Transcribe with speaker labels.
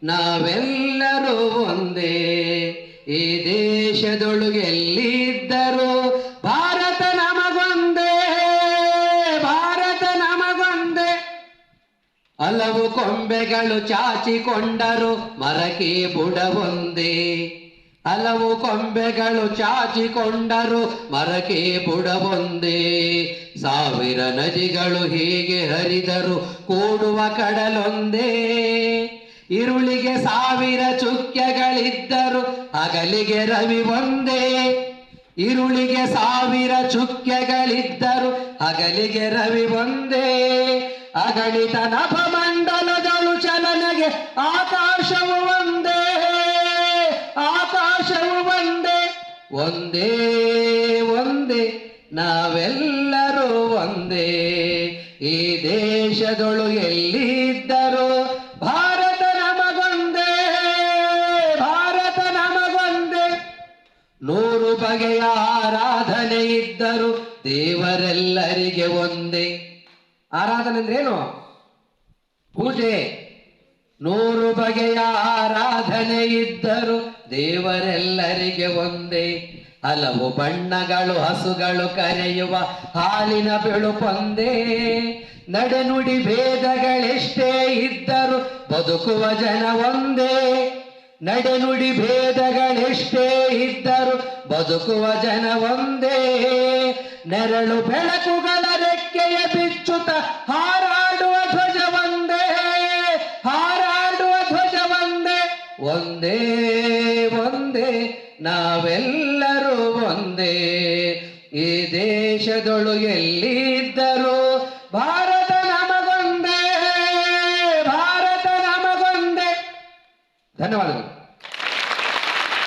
Speaker 1: ನಾವೆಲ್ಲರೂ ಒಂದೇ. ಈ ದೇಶದೊಳು ಎಲ್ಲಿದ್ದರೂ ಭಾರತ ನಮಗೊಂದೇ, ಭಾರತ ನಮಗೊಂದೇ. ಹಲವು ಕೊಂಬೆಗಳು ಚಾಚಿಕೊಂಡರು ಮರಕ್ಕೆ ಬುಡವೊಂದೇ, ಹಲವು ಕೊಂಬೆಗಳು ಚಾಚಿಕೊಂಡರು ಮರಕ್ಕೆ ಬುಡವೊಂದೇ. ಸಾವಿರ ನದಿಗಳು ಹೀಗೆ ಹರಿದರು ಕೂಡುವ ಕಡಲೊಂದೇ. ಇರುಳಿಗೆ ಸಾವಿರ ಚುಕ್ಕೆಗಳಿದ್ದರು ಹಗಲಿಗೆ ರವಿ ಒಂದೇ. ಇರುಳಿಗೆ ಸಾವಿರ ಚುಕ್ಕೆಗಳಿದ್ದರು ಹಗಲಿಗೆ ರವಿ ಒಂದೇ. ಅಗಣಿತ ನಭಮಂಡಲಗಳು ಚಲನೆಗೆ ಆಕಾಶವು ಒಂದೇ, ಆಕಾಶವು ಒಂದೇ. ಒಂದೇ ಒಂದೇ ನಾವೆಲ್ಲರೂ ಒಂದೇ. ಈ ದೇಶದೊಳು ಎಲ್ಲಿದ್ದರೂ ಭಾರತ ನಮಗೊಂದೇ, ಭಾರತ ನಮಗೊಂದೇ. 100 ಬಗೆಯ ಆರಾಧನೆ ಇದ್ದರು ದೇವರೆಲ್ಲರಿಗೆ ಒಂದೇ. ಆರಾಧನೆ ಅಂದ್ರೆ ಏನು? ಪೂಜೆ. 100 ಬಗೆಯ ಆರಾಧನೆ ಇದ್ದರು ದೇವರೆಲ್ಲರಿಗೆ ಒಂದೇ. ಹಲವು ಬಣ್ಣಗಳು ಹಸುಗಳು ಕರೆಯುವ ಹಾಲಿನ ಬೆಳುಪೊಂದೇ. ನಡೆನುಡಿ ಭೇದಗಳೆಷ್ಟೇ ಇದ್ದರು ಬದುಕುವ ಜನ ಒಂದೇ. ನಡೆನುಡಿ ಭೇದಗಳೆಷ್ಟೇ ಇದ್ದರು ಬದುಕುವ ಜನ ಒಂದೇ. ನೆರಳು ಬೆಳಕುಗಳ ರೆಕ್ಕೆಯ ಬಿಚ್ಚುತ್ತ ಹಾರಾಡುವ ಧ್ವಜ ಒಂದೇ, ಹಾರಾಡುವ ಧ್ವಜ ಒಂದೇ. ಒಂದೇ ಒಂದೇ ನಾವೆಲ್ಲರೂ ಒಂದೇ. ಈ ದೇಶದೊಳು ಎಲ್ಲಿದ್ದರೂ ಭಾರತ ನಮಗೊಂದೇ, ಭಾರತ ನಮಗೊಂದೇ. ಧನ್ಯವಾದಗಳು.